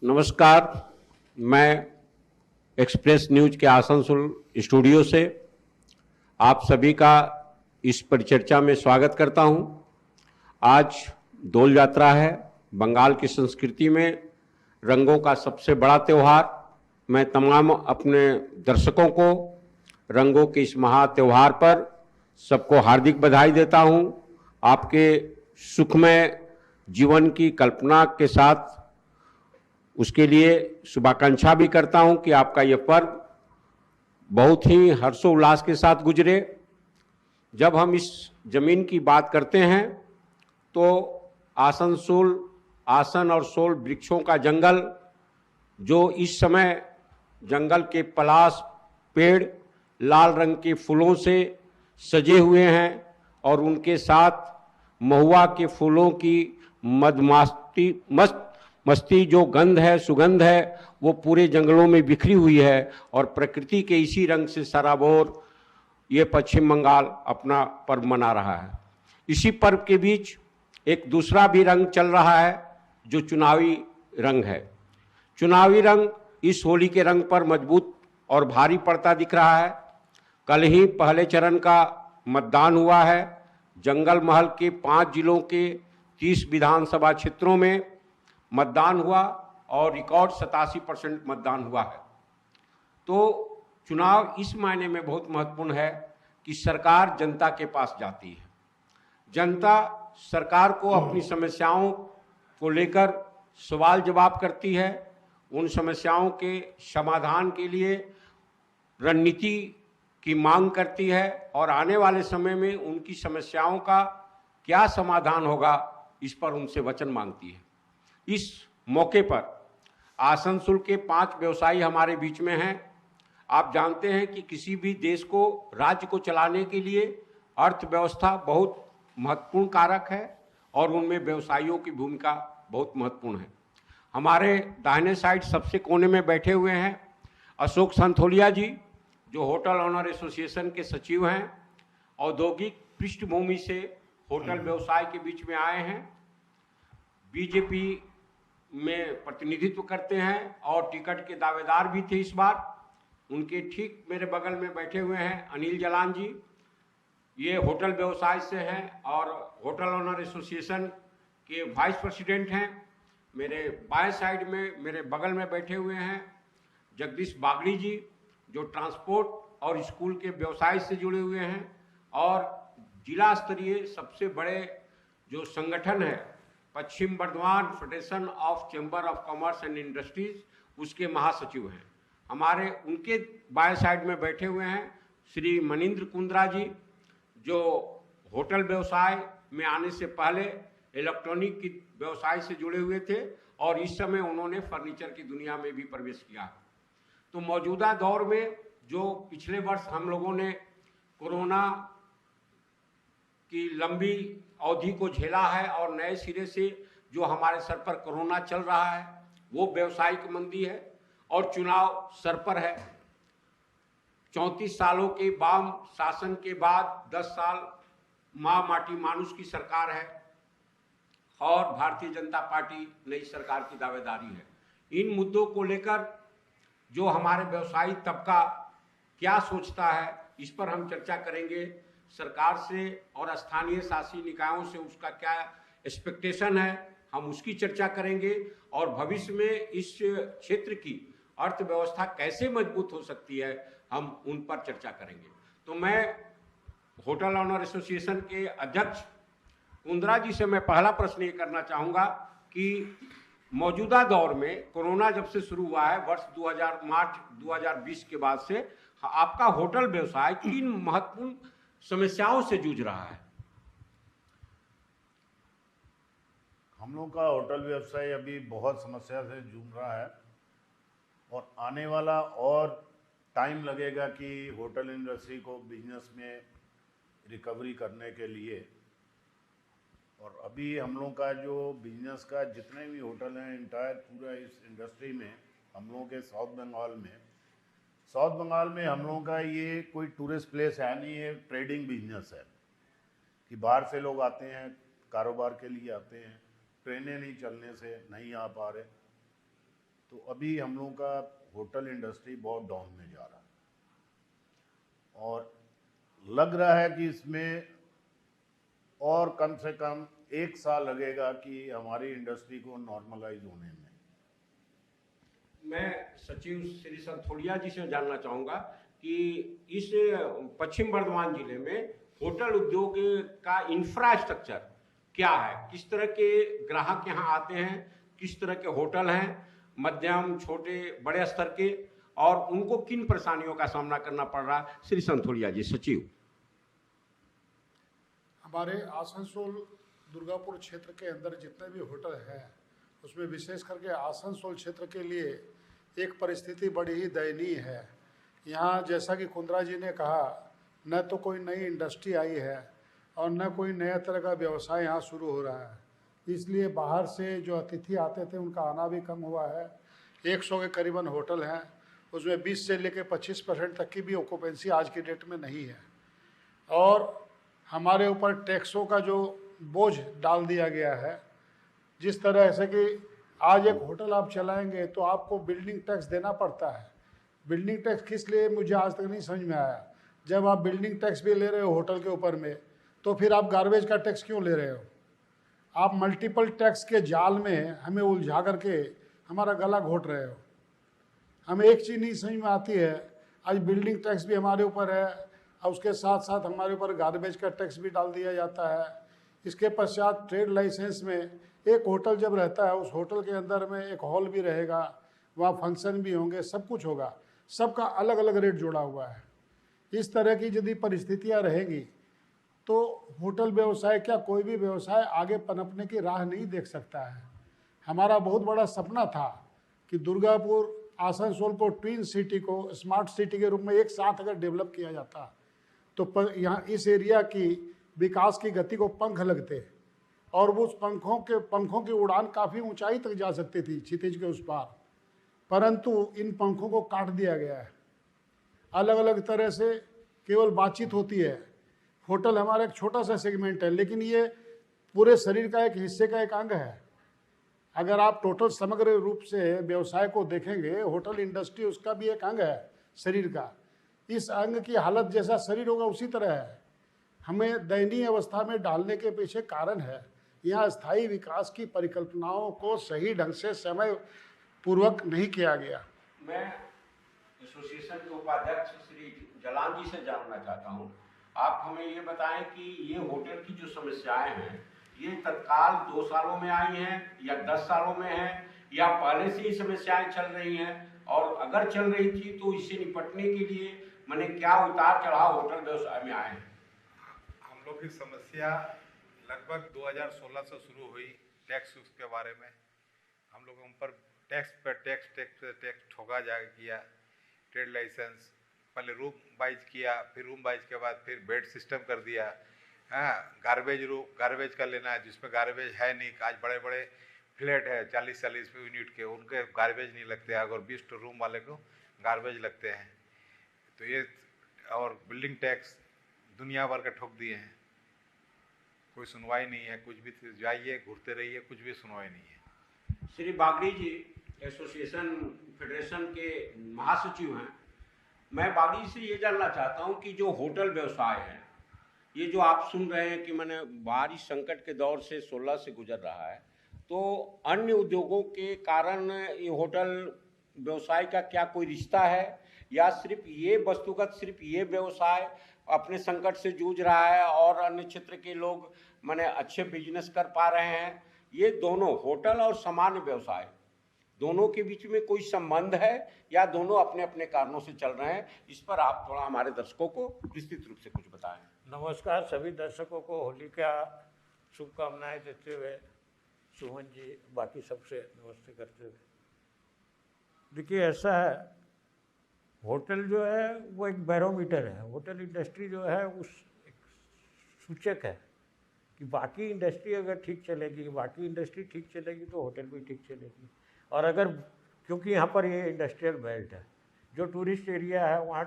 नमस्कार। मैं express news के आसनसोल स्टूडियो से आप सभी का इस परिचर्चा में स्वागत करता हूं। आज दोल यात्रा है। बंगाल की संस्कृति में रंगों का सबसे बड़ा त्यौहार। मैं तमाम अपने दर्शकों को रंगों के इस महा त्यौहार पर सबको हार्दिक बधाई देता हूं। आपके सुखमय जीवन की कल्पना के साथ उसके लिए शुभाकांक्षा भी करता हूं कि आपका यह पर्व बहुत ही हर्षोल्लास के साथ गुजरे। जब हम इस जमीन की बात करते हैं तो आसनसोल, आसन और सोल वृक्षों का जंगल, जो इस समय जंगल के पलाश पेड़ लाल रंग के फूलों से सजे हुए हैं और उनके साथ महुआ के फूलों की मस्ती जो गंध है, सुगंध है, वो पूरे जंगलों में बिखरी हुई है और प्रकृति के इसी रंग से सराबोर ये पश्चिम बंगाल अपना पर्व मना रहा है। इसी पर्व के बीच एक दूसरा भी रंग चल रहा है जो चुनावी रंग है। चुनावी रंग इस होली के रंग पर मजबूत और भारी पड़ता दिख रहा है। कल ही पहले चरण का मतदान हुआ है। जंगल महल के 5 जिलों के 30 विधानसभा क्षेत्रों में मतदान हुआ और रिकॉर्ड 87% मतदान हुआ है। तो चुनाव इस मायने में बहुत महत्वपूर्ण है कि सरकार जनता के पास जाती है। जनता सरकार को अपनी समस्याओं को लेकर सवाल जवाब करती है, उन समस्याओं के समाधान के लिए रणनीति की मांग करती है और आने वाले समय में उनकी समस्याओं का क्या समाधान होगा इस पर उनसे वचन मांगती है। इस मौके पर आसनसोल के 5 व्यवसायी हमारे बीच में हैं। आप जानते हैं कि किसी भी देश को, राज्य को चलाने के लिए अर्थव्यवस्था बहुत महत्वपूर्ण कारक है और उनमें व्यवसायियों की भूमिका बहुत महत्वपूर्ण है। हमारे दाहिने साइड सबसे कोने में बैठे हुए हैं अशोक संथोलिया जी, जो होटल ऑनर एसोसिएशन के सचिव हैं। औद्योगिक पृष्ठभूमि से होटल व्यवसाय के बीच में आए हैं, बीजेपी में प्रतिनिधित्व करते हैं और टिकट के दावेदार भी थे इस बार। उनके ठीक मेरे बगल में बैठे हुए हैं अनिल जलान जी, ये होटल व्यवसाय से हैं और होटल ऑनर एसोसिएशन के वाइस प्रेसिडेंट हैं। मेरे बाएं साइड में मेरे बगल में बैठे हुए हैं जगदीश बागड़ी जी, जो ट्रांसपोर्ट और स्कूल के व्यवसाय से जुड़े हुए हैं और जिला स्तरीय सबसे बड़े जो संगठन है Paschim Bardhaman federation of chamber of commerce and industries, उसके महासचिव हैं। हमारे उनके बाएं साइड में बैठे हुए हैं श्री मनिंद्र कुंद्रा जी, जो होटल व्यवसाय में आने से पहले इलेक्ट्रॉनिक की व्यवसाय से जुड़े हुए थे और इस समय उन्होंने फर्नीचर की दुनिया में भी प्रवेश किया है। तो मौजूदा दौर में जो पिछले वर्ष हम लोगों ने कोरोना की लंबी अवधि को झेला है और नए सिरे से जो हमारे सर पर कोरोना चल रहा है वो व्यावसायिक मंदी है और चुनाव सर पर है। 34 सालों के वाम शासन के बाद 10 साल माँ माटी मानुष की सरकार है और भारतीय जनता पार्टी नई सरकार की दावेदारी है। इन मुद्दों को लेकर जो हमारे व्यवसायी तबका क्या सोचता है इस पर हम चर्चा करेंगे। सरकार से और स्थानीय शासी निकायों से उसका क्या एक्सपेक्टेशन है, हम उसकी चर्चा करेंगे और भविष्य में इस क्षेत्र की अर्थव्यवस्था कैसे मजबूत हो सकती है, हम उन पर चर्चा करेंगे। तो मैं होटल ऑनर एसोसिएशन के अध्यक्ष कुंद्रा जी से मैं पहला प्रश्न ये करना चाहूँगा कि मौजूदा दौर में कोरोना जब से शुरू हुआ है वर्ष मार्च 2020 के बाद से आपका होटल व्यवसाय किन महत्वपूर्ण समस्याओं से जूझ रहा है? हम लोग का होटल व्यवसाय अभी बहुत समस्या से जूझ रहा है और आने वाला और टाइम लगेगा कि होटल इंडस्ट्री को बिजनेस में रिकवरी करने के लिए। और अभी हम लोग का जो बिजनेस का जितने भी होटल हैं इंटायर पूरा इस इंडस्ट्री में हम लोगों के साउथ बंगाल में हम लोगों का ये कोई टूरिस्ट प्लेस है नहीं, ये ट्रेडिंग बिजनेस है कि बाहर से लोग आते हैं, कारोबार के लिए आते हैं, ट्रेनें नहीं चलने से नहीं आ पा रहे। तो अभी हम लोगों का होटल इंडस्ट्री बहुत डाउन में जा रहा है और लग रहा है कि इसमें और कम से कम 1 साल लगेगा कि हमारी इंडस्ट्री को नॉर्मलाइज होने में। मैं सचिव श्री संथोलिया जी से जानना चाहूँगा कि इस पश्चिम बर्धमान जिले में होटल उद्योग का इंफ्रास्ट्रक्चर क्या है, किस तरह के ग्राहक यहाँ आते हैं, किस तरह के होटल हैं, मध्यम छोटे बड़े स्तर के, और उनको किन परेशानियों का सामना करना पड़ रहा है। श्री संथोलिया जी, सचिव। हमारे आसनसोल दुर्गापुर क्षेत्र के अंदर जितने भी होटल हैं उसमें विशेष करके आसनसोल क्षेत्र के लिए एक परिस्थिति बड़ी ही दयनीय है। यहाँ जैसा कि कुंद्रा जी ने कहा, न तो कोई नई इंडस्ट्री आई है और न कोई नया तरह का व्यवसाय यहाँ शुरू हो रहा है, इसलिए बाहर से जो अतिथि आते थे उनका आना भी कम हुआ है। 100 के करीबन होटल हैं, उसमें 20 से लेकर 25% तक की भी ऑक्यूपेंसी आज की डेट में नहीं है। और हमारे ऊपर टैक्सों का जो बोझ डाल दिया गया है, जिस तरह से कि आज एक होटल आप चलाएंगे तो आपको बिल्डिंग टैक्स देना पड़ता है। बिल्डिंग टैक्स किस लिए, मुझे आज तक नहीं समझ में आया। जब आप बिल्डिंग टैक्स भी ले रहे हो होटल के ऊपर में, तो फिर आप गार्बेज का टैक्स क्यों ले रहे हो? आप मल्टीपल टैक्स के जाल में हमें उलझा करके हमारा गला घोट रहे हो। हमें एक चीज़ नहीं समझ में आती है, आज बिल्डिंग टैक्स भी हमारे ऊपर है और उसके साथ साथ हमारे ऊपर गार्बेज का टैक्स भी डाल दिया जाता है। इसके पश्चात ट्रेड लाइसेंस में एक होटल जब रहता है, उस होटल के अंदर में एक हॉल भी रहेगा, वहाँ फंक्शन भी होंगे, सब कुछ होगा, सबका अलग अलग रेट जोड़ा हुआ है। इस तरह की यदि परिस्थितियाँ रहेंगी तो होटल व्यवसाय क्या कोई भी व्यवसाय आगे पनपने की राह नहीं देख सकता है। हमारा बहुत बड़ा सपना था कि दुर्गापुर आसनसोल को ट्विन सिटी को स्मार्ट सिटी के रूप में एक साथ अगर डेवलप किया जाता तो यहाँ इस एरिया की विकास की गति को पंख लगते और वो उस पंखों की उड़ान काफ़ी ऊंचाई तक जा सकती थी क्षितिज के उस पार, परंतु इन पंखों को काट दिया गया है। अलग अलग तरह से केवल बातचीत होती है। होटल हमारा एक छोटा सा सेगमेंट है, लेकिन ये पूरे शरीर का एक हिस्से का एक अंग है। अगर आप टोटल समग्र रूप से व्यवसाय को देखेंगे, होटल इंडस्ट्री उसका भी एक अंग है शरीर का। इस अंग की हालत जैसा शरीर होगा उसी तरह है। हमें दयनीय अवस्था में डालने के पीछे कारण है यहाँ स्थायी विकास की परिकल्पनाओं को सही ढंग से समय पूर्वक नहीं किया गया। मैं एसोसिएशन के उपाध्यक्ष श्री जलान जी से जानना चाहता हूँ, आप हमें ये बताएं कि ये होटल की जो समस्याएं हैं ये तत्काल 2 सालों में आई हैं या 10 सालों में हैं या पहले से ही समस्याएं चल रही हैं, और अगर चल रही थी तो इससे निपटने के लिए मैंने क्या उतार चढ़ाव होटल व्यवसाय में आए हैं? हम लोग की समस्या लगभग 2016 से शुरू हुई। टैक्स के बारे में हम लोगों पर टैक्स ठोका जा किया। ट्रेड लाइसेंस पहले रूम वाइज किया, फिर रूम वाइज के बाद फिर बेड सिस्टम कर दिया। हाँ, गार्बेज का लेना है जिसमें गार्बेज है नहीं। आज बड़े बड़े फ्लैट है 40-40 यूनिट के, उनके गार्बेज नहीं लगते हैं, अगर 20 रूम वाले को गार्बेज लगते हैं। तो ये और बिल्डिंग टैक्स दुनिया भर के ठोक दिए हैं। कोई सुनवाई नहीं है, कुछ भी जाइए घूरते रहिए, कुछ भी सुनवाई नहीं है। श्री बागड़ी जी एसोसिएशन फेडरेशन के महासचिव हैं, मैं बागड़ी से ये जानना चाहता हूँ कि जो होटल व्यवसाय है, ये जो आप सुन रहे हैं कि मैंने बाहरी संकट के दौर से 16 से गुजर रहा है, तो अन्य उद्योगों के कारण ये होटल व्यवसाय का क्या कोई रिश्ता है, या सिर्फ ये वस्तुगत सिर्फ ये व्यवसाय अपने संकट से जूझ रहा है और अन्य क्षेत्र के लोग माने अच्छे बिजनेस कर पा रहे हैं? ये दोनों होटल और सामान्य व्यवसाय दोनों के बीच में कोई संबंध है या दोनों अपने अपने कारणों से चल रहे हैं? इस पर आप थोड़ा हमारे दर्शकों को विस्तृत रूप से कुछ बताएं। नमस्कार सभी दर्शकों को होली का शुभकामनाएं देते हुए सुमन जी बाकी सबसे नमस्ते करते हुए। देखिए ऐसा है, होटल जो है वो एक बैरोमीटर है। होटल इंडस्ट्री जो है उस एक सूचक है कि बाकी इंडस्ट्री अगर ठीक चलेगी, बाकी इंडस्ट्री ठीक चलेगी तो होटल भी ठीक चलेगी। और अगर क्योंकि यहाँ पर ये इंडस्ट्रियल बेल्ट है, जो टूरिस्ट एरिया है वहाँ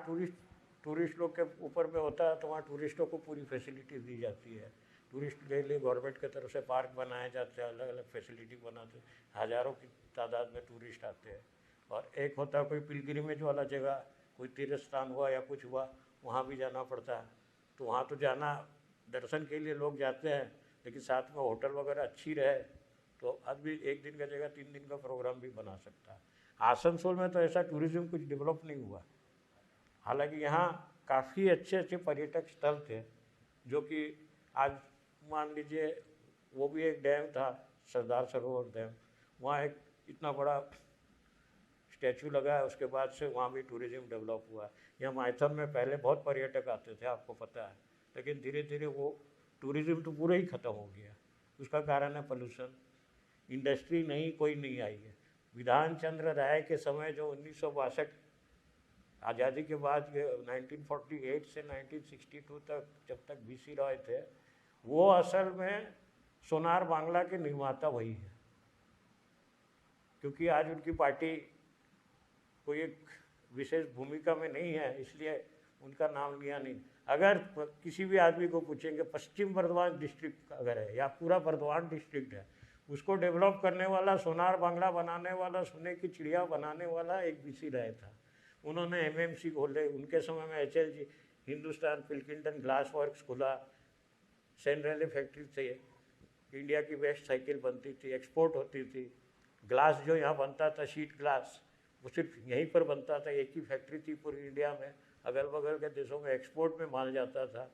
टूरिस्ट लोग के ऊपर में होता है, तो वहाँ टूरिस्टों को पूरी फैसिलिटी दी जाती है। टूरिस्ट के लिए गवर्नमेंट की तरफ से पार्क बनाए जाते हैं, अलग अलग फैसिलिटी बनाते हैं, हज़ारों की तादाद में टूरिस्ट आते हैं। और एक होता है कोई पिलग्रिमेज वाला जगह, कोई तीर्थ स्थान हुआ या कुछ हुआ, वहाँ भी जाना पड़ता है। तो वहाँ तो जाना दर्शन के लिए लोग जाते हैं, लेकिन साथ में होटल वगैरह अच्छी रहे तो आदमी एक दिन का जगह 3 दिन का प्रोग्राम भी बना सकता है। आसनसोल में तो ऐसा टूरिज्म कुछ डेवलप नहीं हुआ, हालांकि यहाँ काफ़ी अच्छे अच्छे पर्यटक स्थल थे, जो कि आज मान लीजिए वो भी एक डैम था, सरदार सरोवर डैम, वहाँ एक इतना बड़ा स्टैचू लगा है, उसके बाद से वहाँ भी टूरिज्म डेवलप हुआ। यहाँ माइथन में पहले बहुत पर्यटक आते थे, आपको पता है, लेकिन धीरे धीरे वो टूरिज्म तो पूरा ही ख़त्म हो गया। उसका कारण है पोल्यूशन, इंडस्ट्री नहीं कोई नहीं आई है। विधान चंद्र राय के समय जो 1962 आज़ादी के बाद 1948 से 1962 तक जब तक बीसी रॉय थे, वो असल में सोनार बांग्ला के निर्माता वही है, क्योंकि आज उनकी पार्टी कोई एक विशेष भूमिका में नहीं है, इसलिए उनका नाम लिया नहीं। अगर किसी भी आदमी को पूछेंगे पश्चिम बर्धमान डिस्ट्रिक्ट अगर है या पूरा बर्धमान डिस्ट्रिक्ट है, उसको डेवलप करने वाला, सोनार बांग्ला बनाने वाला, सोने की चिड़िया बनाने वाला एक बीसी राय था। उन्होंने एमएमसी खोले, उनके समय में HLG Hindustan Pilkington glass works खुला, सेनरेले फैक्ट्री थे, इंडिया की बेस्ट साइकिल बनती थी, एक्सपोर्ट होती थी। ग्लास जो यहाँ बनता था, शीट ग्लास, वो सिर्फ यहीं पर बनता था, एक ही फैक्ट्री थी पूरी इंडिया में, अगल बगल के देशों में एक्सपोर्ट में माल जाता था।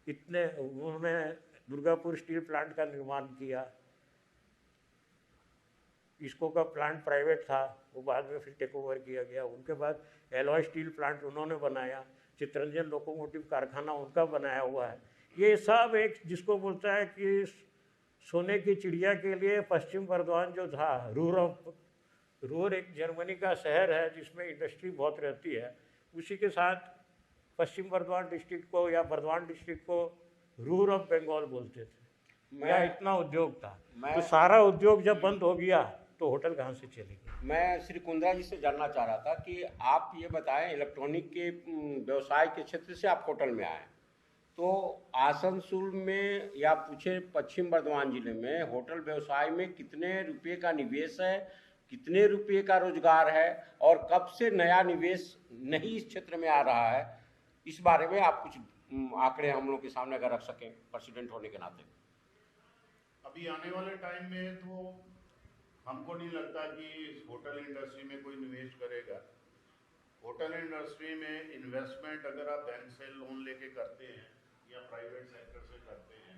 इतने उन्होंने दुर्गापुर स्टील प्लांट का निर्माण किया। इसको का प्लांट प्राइवेट था, वो बाद में फिर टेक ओवर किया गया। उनके बाद एलॉय स्टील प्लांट उन्होंने बनाया, चित्तरंजन लोकोमोटिव कारखाना उनका बनाया हुआ है। ये सब एक जिसको बोलता है कि सोने की चिड़िया के लिए पश्चिम बर्धमान जो था, रूर एक जर्मनी का शहर है जिसमें इंडस्ट्री बहुत रहती है, उसी के साथ पश्चिम बर्धमान डिस्ट्रिक्ट को या बर्धमान डिस्ट्रिक्ट को रूर ऑफ बंगाल बोलते थे। या इतना उद्योग था, तो सारा उद्योग जब बंद हो गया तो होटल कहाँ से चलेगी। मैं श्री कुंद्रा जी से जानना चाह रहा था कि आप ये बताएं, इलेक्ट्रॉनिक के व्यवसाय के क्षेत्र से आप होटल में आए, तो आसनसोल में या पूछे पश्चिम बर्धमान जिले में होटल व्यवसाय में कितने रुपए का निवेश है, कितने रुपए का रोजगार है, और कब से नया निवेश नहीं इस क्षेत्र में आ रहा है, इस बारे में आप कुछ आंकड़े हम लोग के सामने अगर रख सकें प्रेसिडेंट होने के नाते। अभी आने वाले टाइम में तो हमको नहीं लगता कि होटल इंडस्ट्री में कोई निवेश करेगा। होटल इंडस्ट्री में इन्वेस्टमेंट अगर आप बैंक से लोन लेके करते हैं या प्राइवेट सेक्टर से करते हैं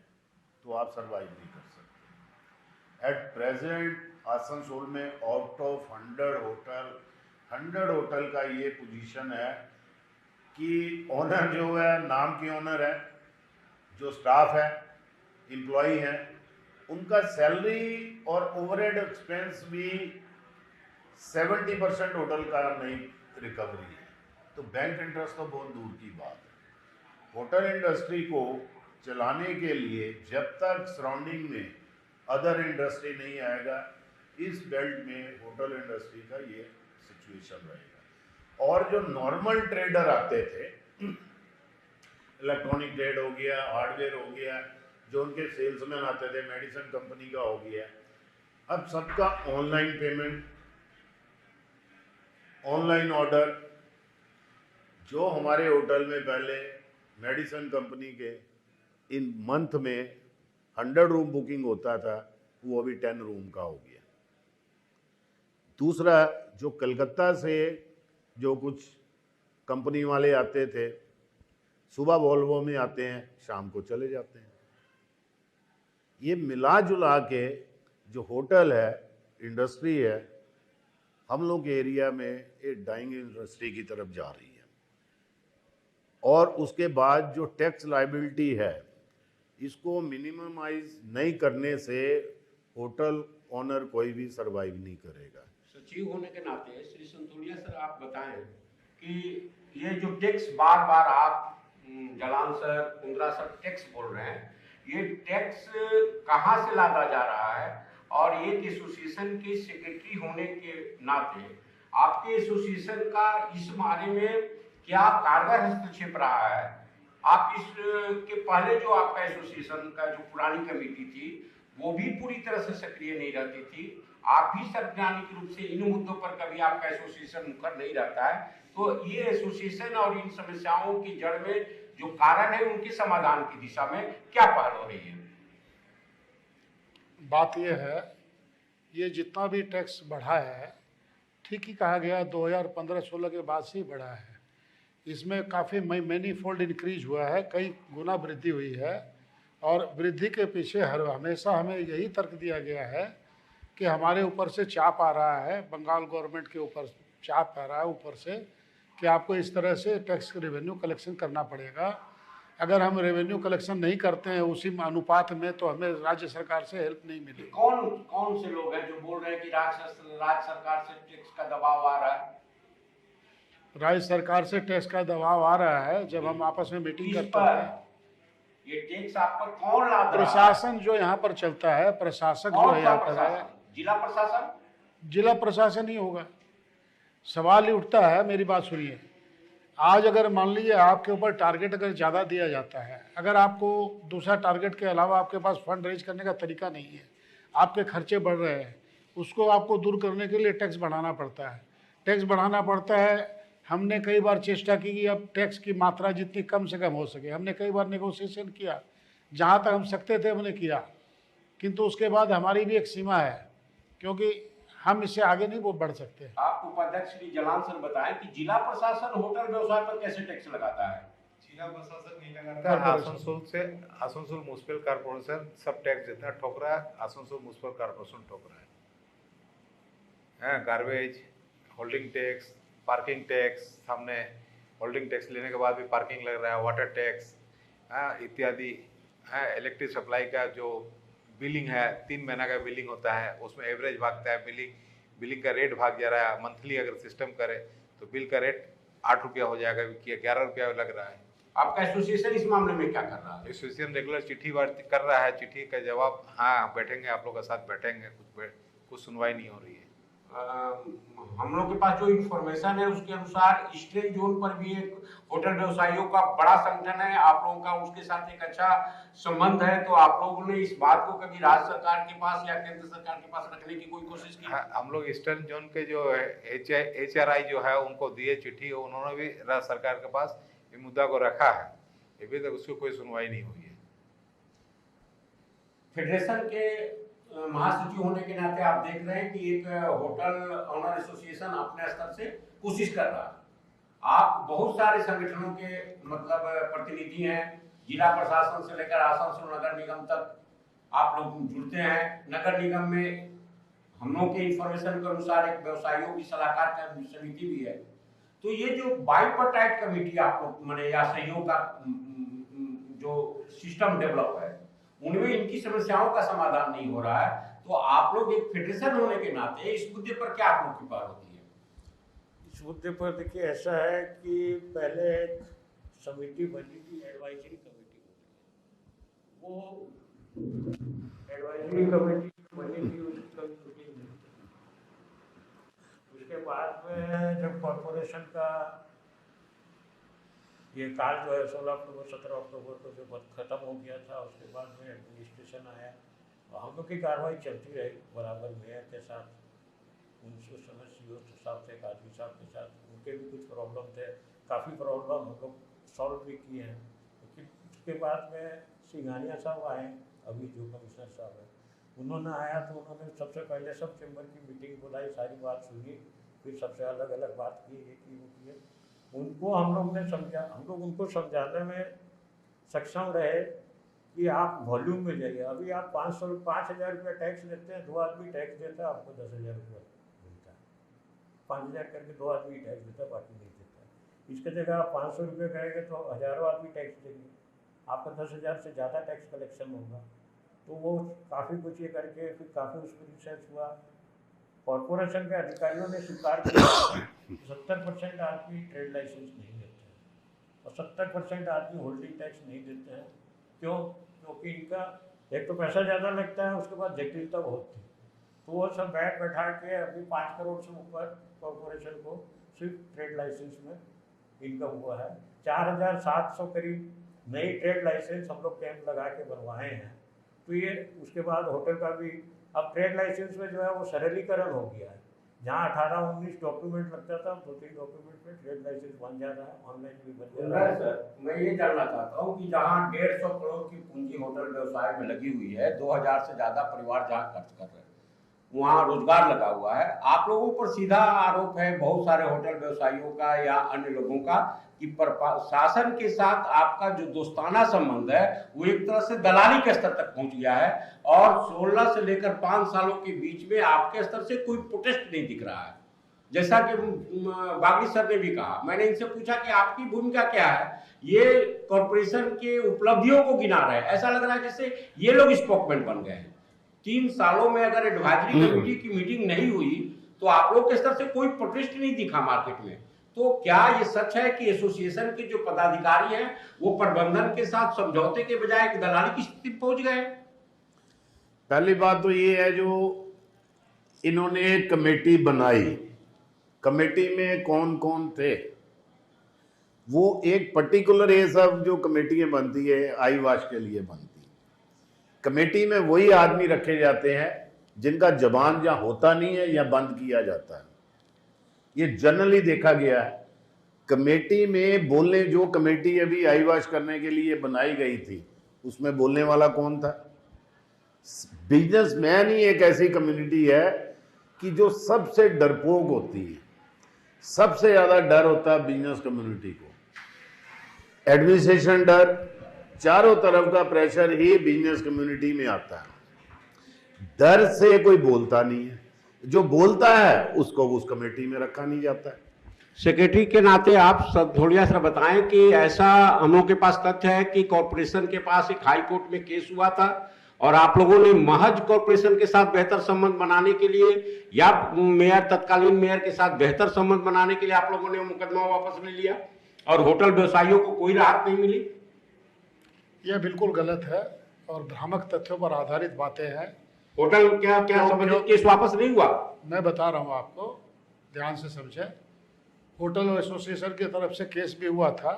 तो आप सर्वाइव नहीं कर सकते। एट प्रेजेंट आसनसोल में आउट ऑफ 100 होटल का ये पोजीशन है कि ओनर जो है नाम के ओनर है, जो स्टाफ है, एम्प्लॉई है, उनका सैलरी और ओवरहेड एक्सपेंस भी 70% होटल का नहीं रिकवरी है, तो बैंक इंटरेस्ट तो बहुत दूर की बात है। होटल इंडस्ट्री को चलाने के लिए जब तक सराउंडिंग में अदर इंडस्ट्री नहीं आएगा, इस बेल्ट में होटल इंडस्ट्री का ये सिचुएशन रहेगा। और जो नॉर्मल ट्रेडर आते थे, इलेक्ट्रॉनिक ट्रेड हो गया, हार्डवेयर हो गया, जो उनके सेल्समैन आते थे, मेडिसिन कंपनी का हो गया, अब सबका ऑनलाइन पेमेंट, ऑनलाइन ऑर्डर। जो हमारे होटल में पहले मेडिसिन कंपनी के इन मंथ में 100 रूम बुकिंग होता था, वो अभी 10 रूम का हो गया। दूसरा, जो कलकत्ता से जो कुछ कंपनी वाले आते थे, सुबह वॉल्वो में आते हैं, शाम को चले जाते हैं। ये मिला जुला के जो होटल है, इंडस्ट्री है, हम लोग के एरिया में एक डाइंग इंडस्ट्री की तरफ जा रही है। और उसके बाद जो टैक्स लायबिलिटी है, इसको मिनिममाइज नहीं करने से होटल ओनर कोई भी सरवाइव नहीं करेगा। सचिव होने के नाते श्री संतोलिया सर, आप बताएं कि ये जो टैक्स बार बार आप Jalan sir, Kundra sir tax बोल रहे हैं, ये टैक्स कहाँ से लादा जा रहा है, और एक एसोसिएशन के सेक्रेटरी होने के नाते आपके एसोसिएशन का इस बारे में क्या कारगर हस्तक्षेप रहा है? आप इस के पहले जो आपका एसोसिएशन का जो पुरानी कमेटी थी, वो भी पूरी तरह से सक्रिय नहीं रहती थी। आप भी सार्वजनिक रूप से इन मुद्दों पर कभी आपका एसोसिएशन मुखर नहीं रहता है, तो ये एसोसिएशन और इन समस्याओं की जड़ में जो कारण है उनके समाधान की दिशा में क्या पहल हो रही है? बात यह है, ये जितना भी टैक्स बढ़ा है, ठीक ही कहा गया, 2015-16 के बाद से ही बढ़ा है। इसमें काफ़ी मैनी फोल्ड इंक्रीज हुआ है, कई गुना वृद्धि हुई है। और वृद्धि के पीछे हमेशा हमें यही तर्क दिया गया है कि हमारे ऊपर से चाप आ रहा है, बंगाल गवर्नमेंट के ऊपर चाप आ रहा है ऊपर से, कि आपको इस तरह से टैक्स रेवेन्यू कलेक्शन करना पड़ेगा। अगर हम रेवेन्यू कलेक्शन नहीं करते हैं उसी अनुपात में, तो हमें राज्य सरकार से हेल्प नहीं मिलेगी। कौन कौन से लोग हैं जो बोल रहे हैं कि राज्य सरकार से टैक्स का दबाव आ रहा है? राज्य सरकार से टैक्स का दबाव आ रहा है। जब हम आपस में मीटिंग किस करते पर? हैं, ये टैक्स आप पर कौन लाद रहा है? प्रशासन जो यहाँ पर चलता है, प्रशासक जो कौन है सा यहाँ पर है, प्रशासन? जिला प्रशासन? जिला प्रशासन ही होगा। सवाल ही उठता है, मेरी बात सुनिए, आज अगर मान लीजिए आपके ऊपर टारगेट अगर ज़्यादा दिया जाता है, अगर आपको दूसरा टारगेट के अलावा आपके पास फंड रेज करने का तरीका नहीं है, आपके खर्चे बढ़ रहे हैं, उसको आपको दूर करने के लिए टैक्स बढ़ाना पड़ता है। टैक्स बढ़ाना पड़ता है। हमने कई बार चेष्टा की कि अब टैक्स की मात्रा जितनी कम से कम हो सके, हमने कई बार नेगोशिएशन किया, जहाँ तक हम सकते थे हमने किया, किंतु उसके बाद हमारी भी एक सीमा है, क्योंकि हम इससे आगे नहीं वो बढ़ सकते। आप उपाध्यक्ष श्री जलान सर बताएं कि जिला प्रशासन होटल व्यवसाय पर कैसे टैक्स लगाता है? जिला प्रशासन नहीं लगाता है। आसनसोल म्यूनिसिपल कॉर्पोरेशन सब टैक्स देता है, ठोक रहा है। आसनसोल म्यूनिसिपल कॉर्पोरेशन ठोक रहा है। Garbage, holding tax, parking tax, सामने होल्डिंग टैक्स लेने के बाद भी पार्किंग लग रहा है, वाटर टैक्स इत्यादि। इलेक्ट्रिक सप्लाई का जो बिलिंग है, 3 महीना का बिलिंग होता है, उसमें एवरेज भागता है, बिलिंग का रेट भाग जा रहा है। मंथली अगर सिस्टम करे तो बिल का रेट 8 रुपया हो जाएगा, 11 रुपया लग रहा है। आपका एसोसिएशन इस मामले में क्या कर रहा है? एसोसिएशन रेगुलर चिट्ठी कर रहा है, चिट्ठी का जवाब हाँ बैठेंगे, आप लोग के साथ बैठेंगे, कुछ सुनवाई नहीं हो रही है। हम लोग के पास जो इन्फॉर्मेशन है उसके अनुसार ईस्टर्न जोन पर भी एक होटल व्यवसायियों का बड़ा संगठन है, आप लोगों का उसके साथ एक अच्छा संबंध है, तो आप लोगों ने इस बात को कभी राज्य सरकार के पास या केंद्र सरकार के पास रखने की कोई कोशिश की? हाँ, हम लोग ईस्टर्न जोन के जो HRI जो है उनको दिए चिट्ठी, उन्होंने भी राज्य सरकार के पास ये मुद्दा को रखा है, अभी तक उसकी कोई सुनवाई नहीं हुई है। फेडरेशन के महासचिव होने के नाते आप देख रहे हैं कि एक होटल ऑनर एसोसिएशन अपने स्तर से कोशिश कर रहा है। आप बहुत सारे संगठनों के मतलब प्रतिनिधि हैं, जिला प्रशासन से लेकर आसनसोल नगर निगम तक आप लोग जुड़ते हैं। नगर निगम में हम लोग के इंफॉर्मेशन के अनुसार एक व्यवसायियों की सलाहकार समिति भी है। तो ये जो बाइपर्टाइट कमेटी आप लोग माने या सहयोग का जो सिस्टम डेवलप है, उनमें इनकी समस्याओं का समाधान नहीं हो रहा है, तो आप लोग एक फेडरेशन होने के नाते इस मुद्दे पर क्या आप लोग की बात होती है? इस मुद्दे पर देखिए ऐसा है कि पहले एक समिति बनी थी, एडवाइजरी कमेटी बनी। वो एडवाइजरी कमेटी बनी थी, उसका मीटिंग नहीं थी। उसके बाद में जब कॉरपोरेशन का ये काल जो है 16 अक्टूबर 17 अक्टूबर को जो ख़त्म हो गया था, उसके बाद में एडमिनिस्ट्रेशन आया और हम लोग की कार्रवाई चलती रही बराबर मेयर के साथ, उनसे समय CEO साहब थे, काजी साहब के साथ, उनके भी कुछ प्रॉब्लम थे, काफ़ी प्रॉब्लम हम लोग सॉल्व भी किए हैं। लेकिन उसके बाद में सिंघानिया साहब आए, अभी जो कमिश्नर साहब हैं, उन्होंने आया तो उन्होंने सबसे पहले सब चैम्बर की मीटिंग बुलाई, सारी बात सुनी, फिर सबसे अलग अलग बात की, ये की वो किए। उनको हम लोग ने समझा, हम लोग उनको समझाने में सक्षम रहे कि आप वॉल्यूम में जाइए। अभी आप 5,000 रुपया टैक्स लेते हैं, 2 आदमी टैक्स देता है, आपको 10,000 रुपया मिलता है। 5,000 करके 2 आदमी टैक्स देता है, बाकी नहीं देता है। इसके जगह आप 500 रुपये करेंगे तो हज़ारों आदमी टैक्स देंगे, आपका 10,000 से ज़्यादा टैक्स कलेक्शन होगा। तो वो काफ़ी कुछ ये करके फिर काफ़ी उस पर रिसर्च हुआ। कॉरपोरेशन के अधिकारियों ने स्वीकार किया 70% आदमी ट्रेड लाइसेंस नहीं देते हैं और 70% आदमी होल्डिंग टैक्स नहीं देते हैं। क्यों? क्योंकि इनका एक तो पैसा ज़्यादा लगता है, उसके बाद जटिलता बहुत थी। तो वो सब बैठा के अभी 5 करोड़ से ऊपर कॉरपोरेशन को सिर्फ ट्रेड लाइसेंस में इनकम हुआ है। 4,700 करीब नई ट्रेड लाइसेंस हम लोग कैंप लगा के बनवाए हैं। तो ये उसके बाद होटल का भी अब ट्रेड लाइसेंस में जो है वो सरलीकरण हो गया है। जहाँ 18-19 डॉक्यूमेंट लगता था, 2-3 डॉक्यूमेंट में ट्रेड लाइसेंस बन जा रहा है, ऑनलाइन भी बन जा रहा है। सर मैं ये जानना चाहता हूँ कि जहाँ 150 करोड़ की पूंजी होटल व्यवसाय में लगी हुई है, 2000 से ज्यादा परिवार जहाँ खर्च कर रहे हैं, वहाँ रोजगार लगा हुआ है, आप लोगों पर सीधा आरोप है बहुत सारे होटल व्यवसायियों का या अन्य लोगों का कि शासन के साथ आपका जो दोस्ताना संबंध है वो एक तरह से दलाली के स्तर तक पहुंच गया है और 16 से लेकर 5 सालों के बीच में आपके स्तर से कोई प्रोटेस्ट नहीं दिख रहा है। जैसा कि बागड़ी सर ने भी कहा, मैंने इनसे पूछा कि आपकी भूमिका क्या है, ये कॉर्पोरेशन के उपलब्धियों को गिना रहे हैं, ऐसा लग रहा है जैसे ये लोग स्पोकमैन बन गए हैं। 3 सालों में अगर एडवाइजरी कमेटी की मीटिंग नहीं हुई तो आप लोग के स्तर से कोई प्रोटेस्ट नहीं दिखा मार्केट में, तो क्या ये सच है कि एसोसिएशन के जो पदाधिकारी हैं वो प्रबंधन के साथ समझौते के बजाय एक दलाली की स्थिति पहुंच गए? पहली बात तो ये है, जो इन्होंने एक कमेटी बनाई, कमेटी में कौन कौन थे, वो एक पर्टिकुलर, ये सब जो कमेटियां बनती है आई वाश के लिए बनती है, कमेटी में वही आदमी रखे जाते हैं जिनका जबान या होता नहीं है या बंद किया जाता है। ये जनरली देखा गया है। कमेटी में बोलने, जो कमेटी अभी आई वाश करने के लिए बनाई गई थी उसमें बोलने वाला कौन था? बिजनेसमैन ही एक ऐसी कम्युनिटी है कि जो सबसे डरपोक होती है, सबसे ज्यादा डर होता है बिजनेस कम्युनिटी को। एडमिनिस्ट्रेशन डर, चारों तरफ का प्रेशर ही बिजनेस कम्युनिटी में आता है। डर से कोई बोलता नहीं है, जो बोलता है उसको उस कमेटी में रखा नहीं जाता है। सेक्रेटरी के नाते आप थोड़ा सा बताएं कि ऐसा हम लोग के पास तथ्य है कि कॉर्पोरेशन के पास एक हाई कोर्ट में केस हुआ था और आप लोगों ने महज कॉर्पोरेशन के साथ बेहतर संबंध बनाने के लिए या मेयर, तत्कालीन मेयर के साथ बेहतर संबंध बनाने के लिए आप लोगों ने मुकदमा वापस ले लिया और होटल व्यवसायियों को कोई राहत नहीं मिली? यह बिल्कुल गलत है और भ्रामक तथ्यों पर आधारित बातें हैं। होटल क्या संबंधित केस वापस नहीं हुआ? मैं बता रहा हूँ आपको, ध्यान से समझे। होटल एसोसिएशन की तरफ से केस भी हुआ था।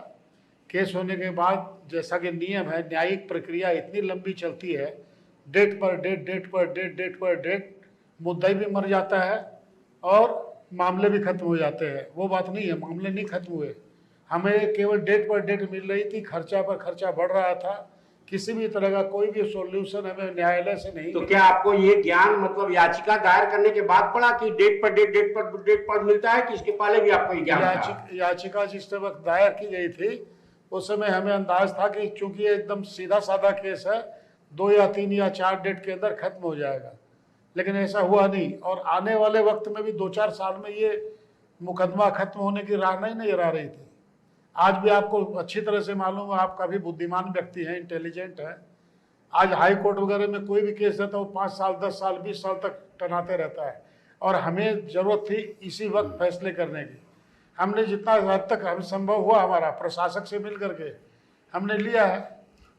केस होने के बाद जैसा कि नियम है, न्यायिक प्रक्रिया इतनी लंबी चलती है, डेट पर डेट मुद्दई भी मर जाता है और मामले भी खत्म हो जाते हैं। वो बात नहीं है, मामले नहीं खत्म हुए, हमें केवल डेट पर डेट मिल रही थी, खर्चा पर खर्चा बढ़ रहा था, किसी भी तरह का कोई भी सॉल्यूशन हमें न्यायालय से नहीं। तो क्या आपको ये ज्ञान मतलब याचिका दायर करने के बाद पड़ा कि डेट पर मिलता है कि इसके पहले भी आपको ये ज्ञान था? याचिका जिस वक्त दायर की गई थी उस समय हमें अंदाज था कि चूंकि ये एकदम सीधा साधा केस है, 2 या 3 या 4 डेट के अंदर खत्म हो जाएगा, लेकिन ऐसा हुआ नहीं। और आने वाले वक्त में भी 2-4 साल में ये मुकदमा खत्म होने की राह नहीं नजर आ रही थी। आज भी आपको अच्छी तरह से मालूम है, आप काफ़ी बुद्धिमान व्यक्ति हैं, इंटेलिजेंट है। आज हाई कोर्ट वगैरह में कोई भी केस रहता है वो 5 साल 10 साल 20 साल तक टनाते रहता है और हमें ज़रूरत थी इसी वक्त फैसले करने की। हमने जितना हद तक हम संभव हुआ हमारा प्रशासक से मिल करके हमने लिया है।